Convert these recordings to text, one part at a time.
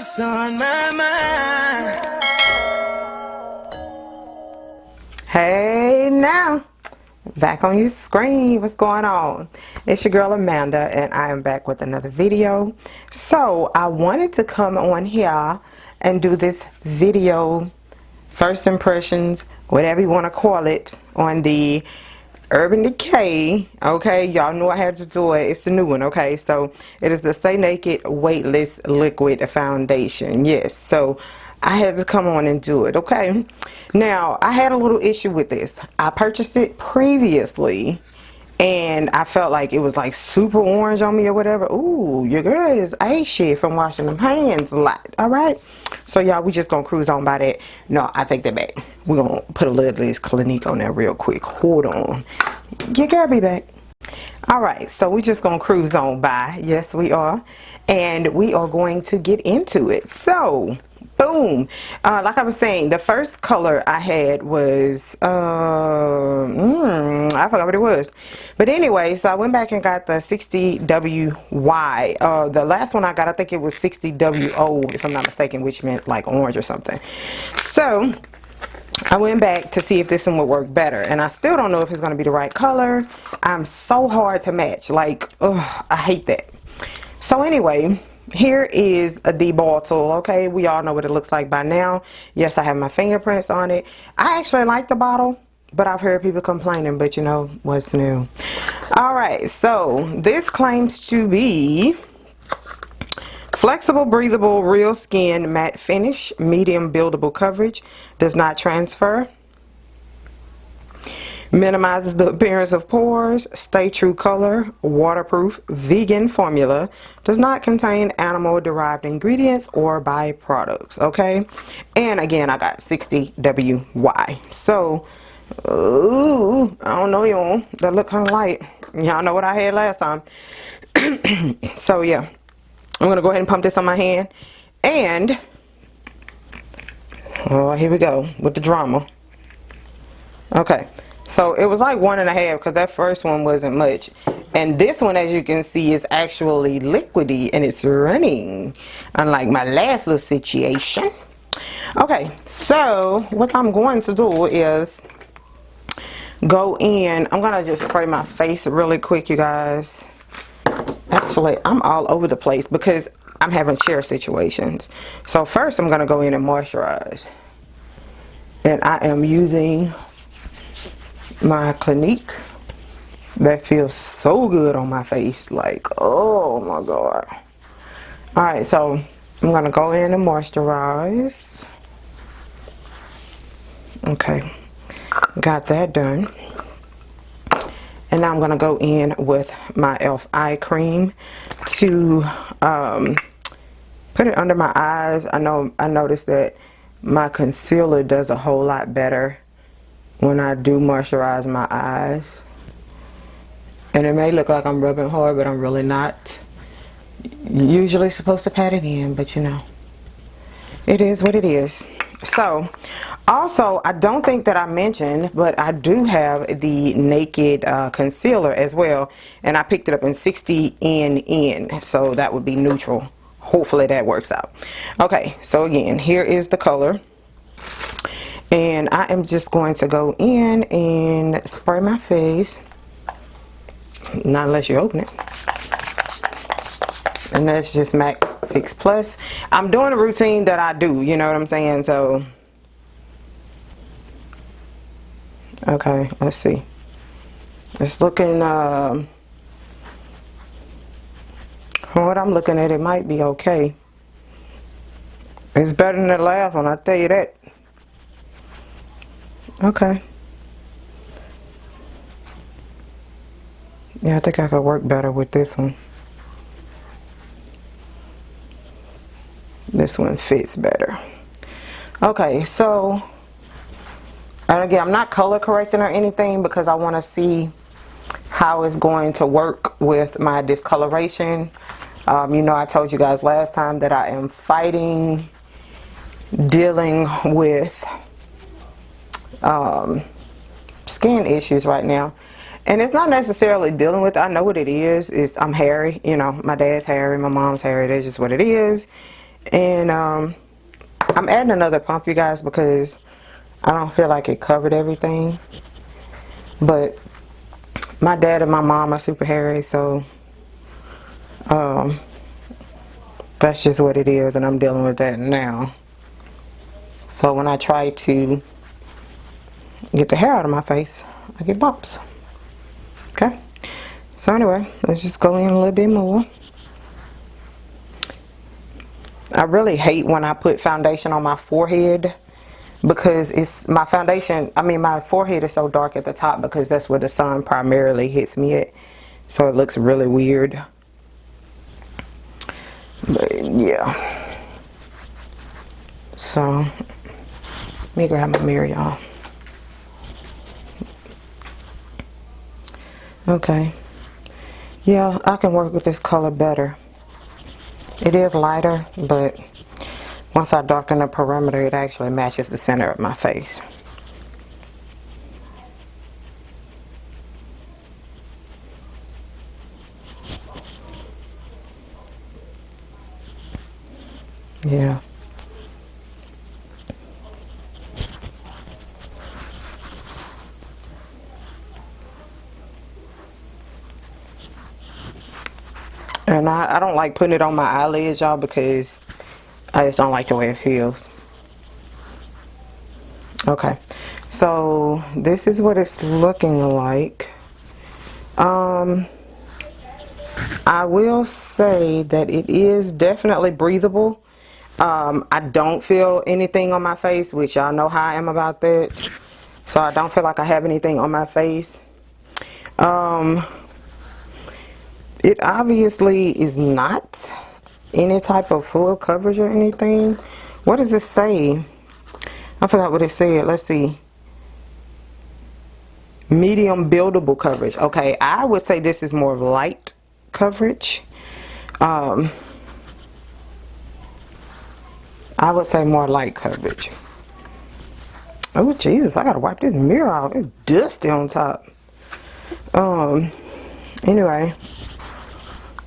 What's on my mind? Hey now, back on your screen. What's going on? It's your girl Amanda, and I am back with another video. So I wanted to come on here and do this video, first impressions, whatever you want to call it, on the Urban Decay. Okay, y'all know I had to do it. It's the new one. Okay, so it is the Stay Naked Weightless Liquid Foundation. Yes, so I had to come on and do it. Okay, now I had a little issue with this. I purchased it previously and I felt like it was like super orange on me or whatever. Ooh, your girl is ain't shit from washing them hands a lot. Alright, so y'all, we just gonna cruise on by that. No, I take that back. We're gonna put a little of this Clinique on there real quick. Hold on, your girl be back. Alright, so we just gonna cruise on by. Yes, we are, and we are going to get into it. So boom, like I was saying, the first color I had was I forgot what it was, but anyway, so I went back and got the 60WY. The last one I got, I think it was 60WO, if I'm not mistaken, which meant like orange or something. So I went back to see if this one would work better, and I still don't know if it's going to be the right color. I'm so hard to match, like, ugh, I hate that. So anyway, here is the bottle. Okay, we all know what it looks like by now. Yes, I have my fingerprints on it. I actually like the bottle, but I've heard people complaining, but you know what's new. Alright, so this claims to be flexible, breathable, real skin, matte finish, medium buildable coverage, does not transfer, minimizes the appearance of pores, stay true color, waterproof, vegan formula, does not contain animal derived ingredients or byproducts. Okay, and again I got 60WY. So ooh, I don't know, y'all, that look kind of light. Y'all know what I had last time. So yeah, I'm gonna go ahead and pump this on my hand, and oh, here we go with the drama. Okay, so it was like 1.5 because that first one wasn't much, and this one, as you can see, is actually liquidy and it's running, unlike my last little situation. Okay, so what I'm going to do is go in. I'm gonna just spray my face really quick, you guys. Actually, I'm all over the place because I'm having chair situations. So first I'm gonna go in and moisturize, and I am using my Clinique. That feels so good on my face, like, oh my god. Alright, so I'm gonna go in and moisturize. Okay, got that done. And now I'm gonna go in with my e.l.f. eye cream to put it under my eyes. I noticed that my concealer does a whole lot better when I do moisturize my eyes. And it may look like I'm rubbing hard, but I'm really not. Usually supposed to pat it in, but you know, it is what it is. So also, I don't think that I mentioned, but I do have the Naked concealer as well, and I picked it up in 60NN, so that would be neutral. Hopefully that works out. Okay, so again, here is the color, and I am just going to go in and spray my face, not unless you open it. And that's just MAC Fix Plus. I'm doing a routine that I do, you know what I'm saying? So okay, let's see. It's looking, from what I'm looking at, it might be okay. It's better than the last one, I'll tell you that. Okay. Yeah, I think I could work better with this one. This one fits better. Okay, so, and again, I'm not color correcting or anything because I want to see how it's going to work with my discoloration. You know, I told you guys last time that I am fighting dealing with skin issues right now. And it's not necessarily dealing with, I know what it is. I'm hairy, you know, my dad's hairy, my mom's hairy, that's just what it is. And I'm adding another pump, you guys, because I don't feel like it covered everything. But my dad and my mom are super hairy, so that's just what it is, and I'm dealing with that now. So when I try to get the hair out of my face, I get bumps. Okay, so anyway, let's just go in a little bit more. I really hate when I put foundation on my forehead, because it's my foundation, I mean my forehead is so dark at the top because that's where the sun primarily hits me at, so it looks really weird. But yeah, so let me grab my mirror, y'all. Okay, yeah, I can work with this color better. It is lighter, but once I darken the perimeter, it actually matches the center of my face. Yeah. And I don't like putting it on my eyelids, y'all, because I just don't like the way it feels. Okay, so this is what it's looking like. I will say that it is definitely breathable. I don't feel anything on my face, which y'all know how I am about that. So I don't feel like I have anything on my face. It obviously is not any type of full coverage or anything. What does it say? I forgot what it said. Let's see. Medium buildable coverage. Okay, I would say this is more light coverage. I would say more light coverage. Oh Jesus, I gotta wipe this mirror off. It's dusty on top. Anyway,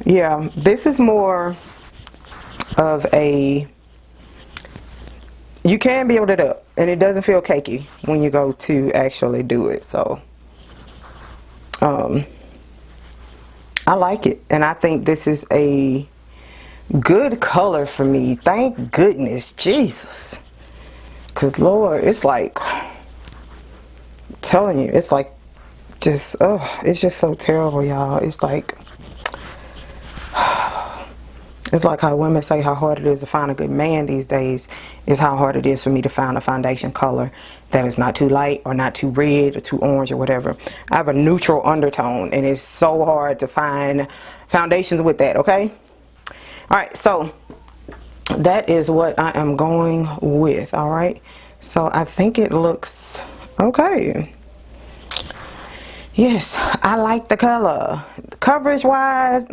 yeah, this is more of a, you can build it up and it doesn't feel cakey when you go to actually do it. So I like it, and I think this is a good color for me. Thank goodness, Jesus. Because Lord, it's like, I'm telling you, it's like just, oh, it's just so terrible, y'all. It's like how women say how hard it is to find a good man these days, is how hard it is for me to find a foundation color that is not too light or not too red or too orange or whatever. I have a neutral undertone, and it's so hard to find foundations with that, okay? Alright, so that is what I am going with, alright? So I think it looks okay. Yes, I like the color. Coverage wise,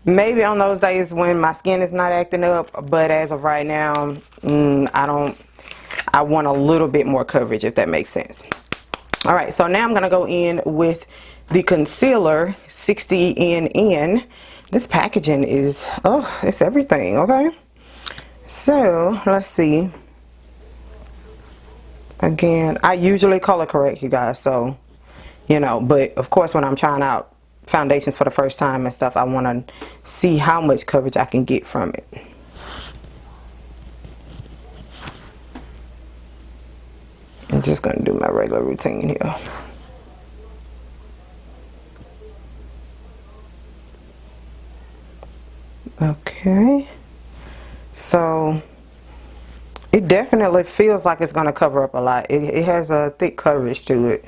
maybe on those days when my skin is not acting up, but as of right now, I want a little bit more coverage, if that makes sense. All right, so now I'm gonna go in with the concealer 60 in. This packaging is, oh, it's everything, okay? So let's see. Again, I usually color correct, you guys, so you know, but of course when I'm trying out foundations for the first time and stuff, I want to see how much coverage I can get from it. I'm just going to do my regular routine here. Okay, so it definitely feels like it's going to cover up a lot. It has a thick coverage to it.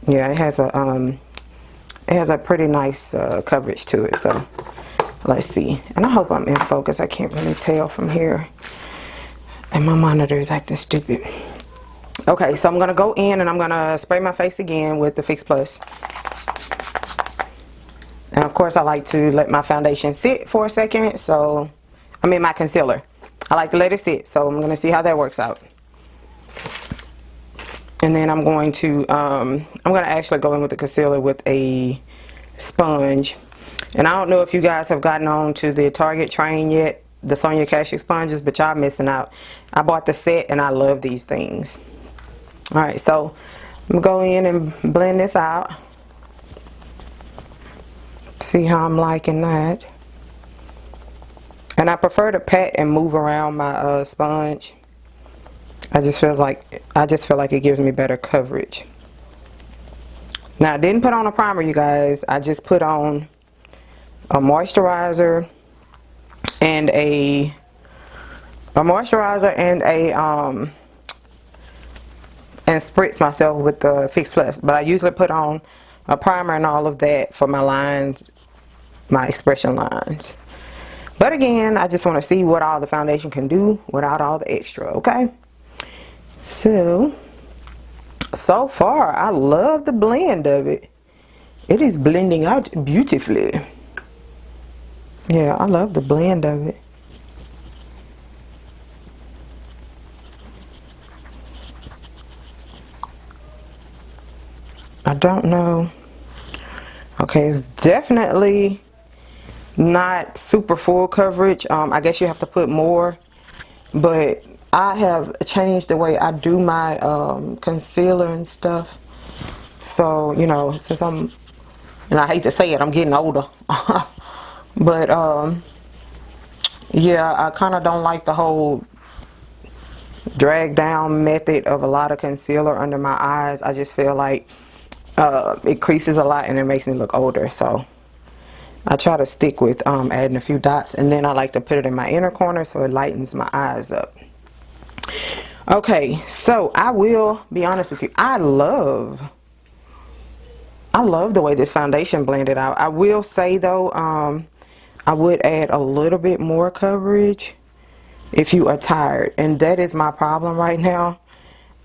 Yeah, it has a pretty nice coverage to it. So let's see, and I hope I'm in focus. I can't really tell from here, and my monitor is acting stupid. Okay, so I'm gonna go in and I'm gonna spray my face again with the Fix Plus. And of course I like to let my foundation sit for a second. So I mean my concealer, I like to let it sit, so I'm gonna see how that works out. And then I'm going to actually go in with the concealer with a sponge. And I don't know if you guys have gotten on to the Target train yet, the Sonia Kashuk sponges, but y'all missing out. I bought the set and I love these things. Alright, so I'm going to go in and blend this out. See how I'm liking that. And I prefer to pat and move around my sponge. I just feel like it gives me better coverage. Now I didn't put on a primer, you guys. I just put on a moisturizer and and spritz myself with the Fix Plus. But I usually put on a primer and all of that for my lines, my expression lines. But again, I just want to see what all the foundation can do without all the extra, okay? So far, I love the blend of it. It is blending out beautifully. Yeah, I love the blend of it. I don't know. Okay, it's definitely not super full coverage. I guess you have to put more, but I have changed the way I do my concealer and stuff. So, you know, since and I hate to say it, I'm getting older. But yeah, I kind of don't like the whole drag down method of a lot of concealer under my eyes. I just feel like it creases a lot and it makes me look older. So I try to stick with adding a few dots, and then I like to put it in my inner corner so it lightens my eyes up. Okay, so I will be honest with you. I love the way this foundation blended out. I will say though, I would add a little bit more coverage if you are tired, and that is my problem right now.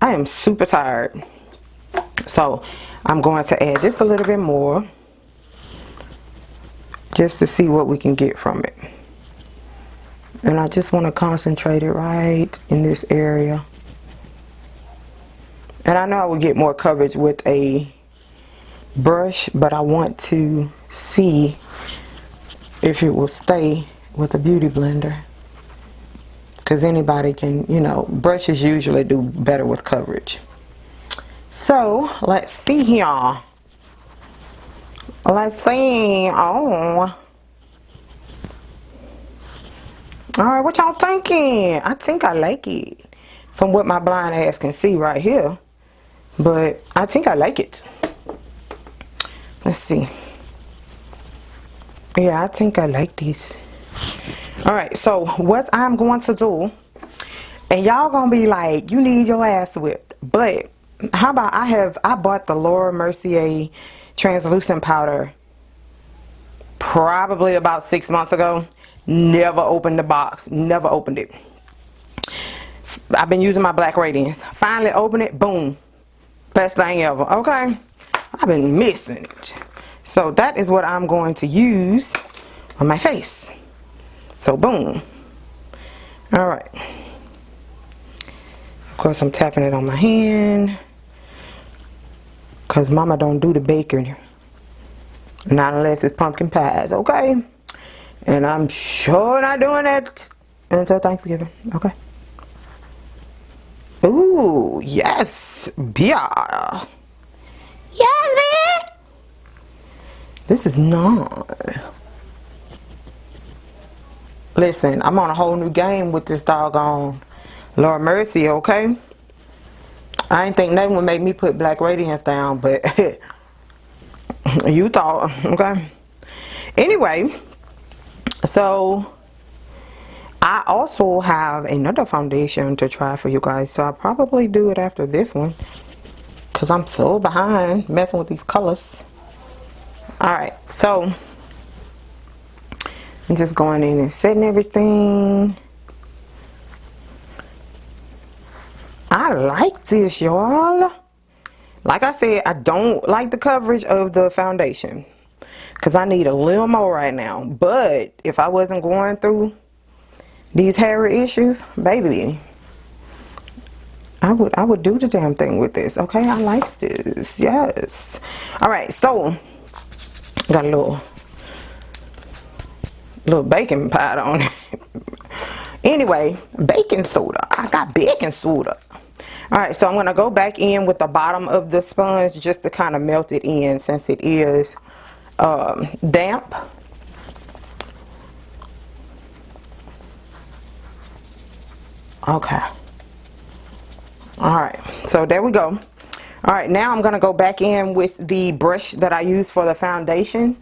I am super tired, so I'm going to add just a little bit more just to see what we can get from it. And I just want to concentrate it right in this area. And I know I would get more coverage with a brush, but I want to see if it will stay with a beauty blender. Because anybody can, you know, brushes usually do better with coverage. So, let's see here. Let's see. Oh. Alright, what y'all thinking? I think I like it. From what my blind ass can see right here. But I think I like it. Let's see. Yeah, I think I like this. Alright, so what I'm going to do, and y'all gonna be like, you need your ass whipped. But how about I bought the Laura Mercier translucent powder probably about 6 months ago. Never opened the box. Never opened it. I've been using my Black Radiance. Finally opened it. Boom. Best thing ever. Okay. I've been missing it. So that is what I'm going to use on my face. So boom. Alright. Of course I'm tapping it on my hand. Because mama don't do the baking. Not unless it's pumpkin pies. Okay. And I'm sure not doing that until Thanksgiving. Okay. Ooh, yes. Yeah. Yes, man. This is not. Listen, I'm on a whole new game with this doggone Laura Mercier, okay? I ain't think nothing would make me put Black Radiance down, but you thought, okay? Anyway, so I also have another foundation to try for you guys, so I'll probably do it after this one because I'm so behind messing with these colors. Alright, so I'm just going in and setting everything. I like this, y'all. Like I said, I don't like the coverage of the foundation because I need a little more right now. But if I wasn't going through these hair issues, baby, I would do the damn thing with this. Okay, I like this. Yes. All right, so got a little little baking powder on it. Anyway, baking soda. I got baking soda. Alright, so I'm going to go back in with the bottom of the sponge just to kind of melt it in since it is damp. Okay. Alright, so there we go. Alright, now I'm going to go back in with the brush that I use for the foundation.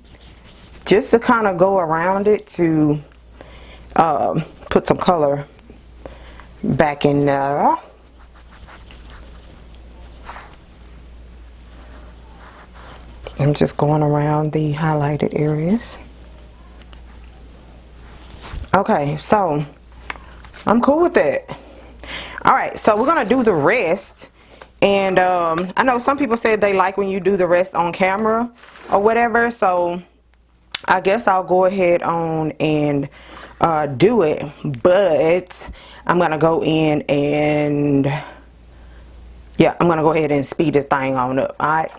Just to kind of go around it to put some color back in there. I'm just going around the highlighted areas. Okay, so I'm cool with that. Alright, so we're going to do the rest. And I know some people said they like when you do the rest on camera or whatever. So I guess I'll go ahead on and do it. But I'm going to go in and, yeah, I'm going to go ahead and speed this thing on up. Alright.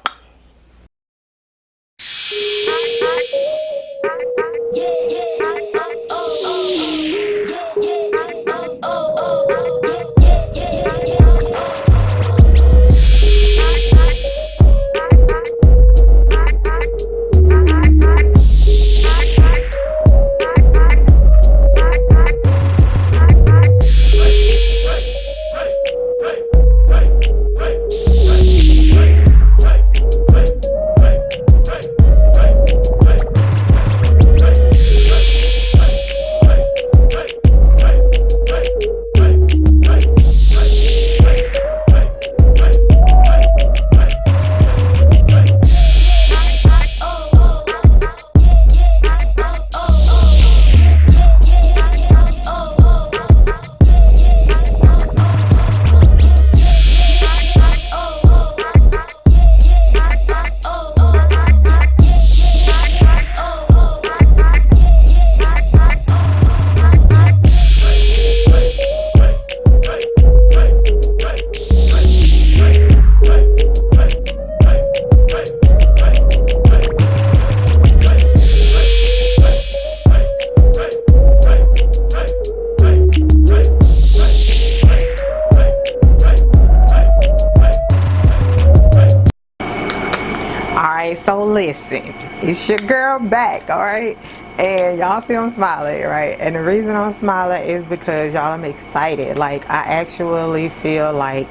So listen, it's your girl back, alright? And y'all see I'm smiling, right? And the reason I'm smiling is because y'all, I'm excited. Like, I actually feel like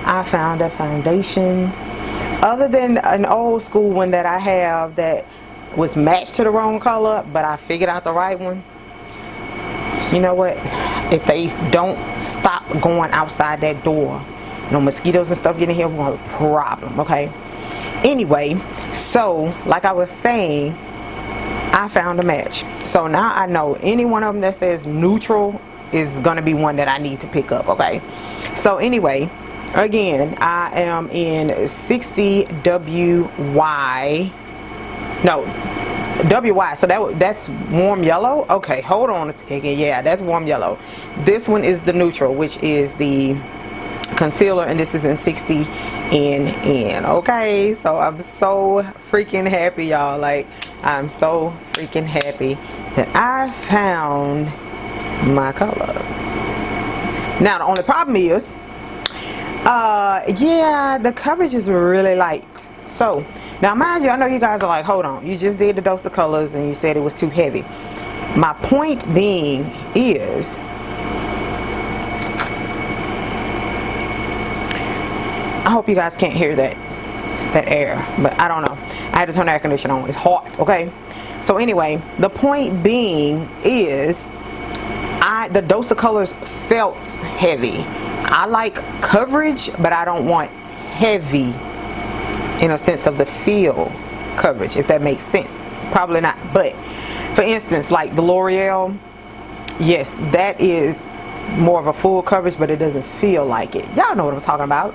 I found a foundation other than an old school one that I have that was matched to the wrong color, but I figured out the right one. You know what? If they don't stop going outside that door, no mosquitoes and stuff getting here, we're gonna have a problem, okay? Anyway, so like I was saying, I found a match. So now I know any one of them that says neutral is gonna be one that I need to pick up, okay? So anyway, again, I am in 60 WY. No, WY. So that's warm yellow. Okay, hold on a second. Yeah, that's warm yellow. This one is the neutral, which is the concealer, and this is in 60 NN. Okay, so I'm so freaking happy, y'all. Like, I'm so freaking happy that I found my color. Now the only problem is yeah, the coverage is really light. So now mind you, I know you guys are like, hold on, you just did the dose of colors and you said it was too heavy. My point being is, I hope you guys can't hear that air, but I don't know. I had to turn the air conditioner on. It's hot, okay? So anyway, the point being is, the dose of colors felt heavy. I like coverage, but I don't want heavy in a sense of the feel coverage, if that makes sense. Probably not, but for instance, like the L'Oreal, yes, that is more of a full coverage, but it doesn't feel like it. Y'all know what I'm talking about.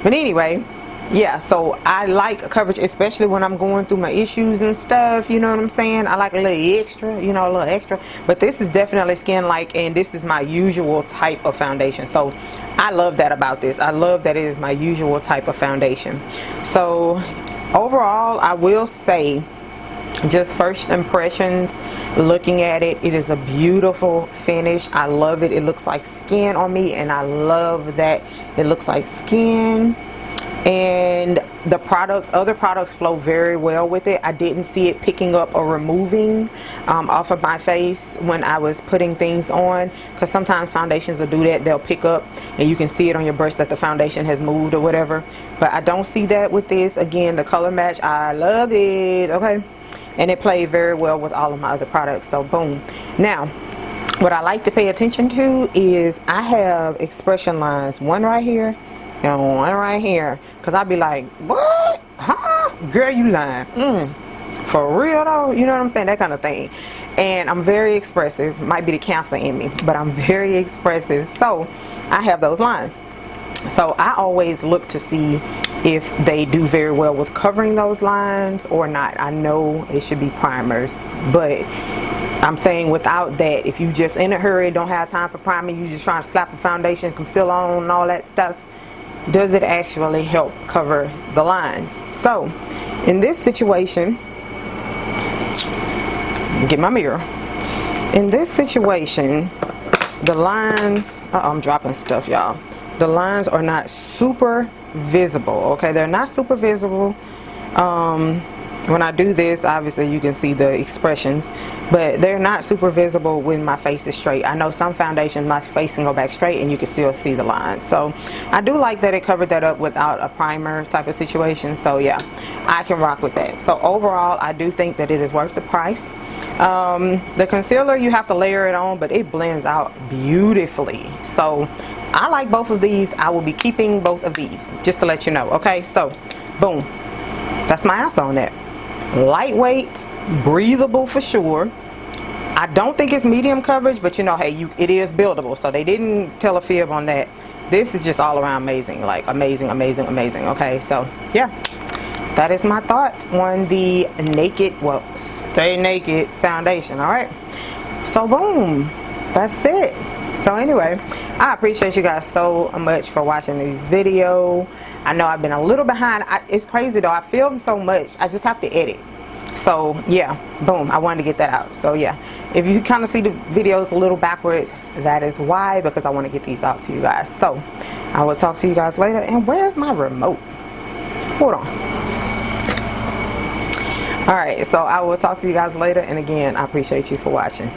But anyway, yeah, so I like coverage, especially when I'm going through my issues and stuff, you know what I'm saying? I like a little extra, you know, a little extra. But this is definitely skin-like, and this is my usual type of foundation. So I love that about this. I love that it is my usual type of foundation. So overall, I will say just first impressions, looking at it, it is a beautiful finish. I love it. It looks like skin on me, and I love that it looks like skin. And the products, other products flow very well with it. I didn't see it picking up or removing off of my face when I was putting things on, because sometimes foundations will do that. They'll pick up and you can see it on your brush that the foundation has moved or whatever, but I don't see that with this. Again, the color match, I love it. Okay, and it played very well with all of my other products. So boom. Now what I like to pay attention to is I have expression lines, one right here and one right here, because I'd be like, what? Huh? Girl, you lying. For real though? You know what I'm saying? That kind of thing. And I'm very expressive. Might be the Cancer in me, but I'm very expressive. So I have those lines. So I always look to see if they do very well with covering those lines or not. I know it should be primers, but I'm saying without that, if you just in a hurry, don't have time for priming, you just trying to slap a foundation, concealer on and all that stuff, does it actually help cover the lines? So in this situation, get my mirror. In this situation, the lines, I'm dropping stuff, y'all. The lines are not super visible. Okay, they're not super visible. When I do this, obviously you can see the expressions, but they're not super visible when my face is straight. I know some foundations, my face can go back straight and you can still see the lines. So I do like that it covered that up without a primer type of situation. So yeah, I can rock with that. So overall, I do think that it is worth the price. The concealer, you have to layer it on, but it blends out beautifully. So I like both of these. I will be keeping both of these, just to let you know. Okay, so boom, that's my answer on that. Lightweight, breathable for sure. I don't think it's medium coverage, but you know, hey, it is buildable, so they didn't tell a fib on that. This is just all around amazing, like amazing, amazing, amazing. Okay, so yeah, that is my thought on the naked, well, stay naked foundation. All right, so boom, that's it. So anyway, I appreciate you guys so much for watching this video. I know I've been a little behind. It's crazy though, I filmed so much, I just have to edit. So yeah, boom, I wanted to get that out. So yeah, if you kind of see the videos a little backwards, that is why, because I want to get these out to you guys. So I will talk to you guys later. And where's my remote? Hold on. Alright, so I will talk to you guys later, and again, I appreciate you for watching.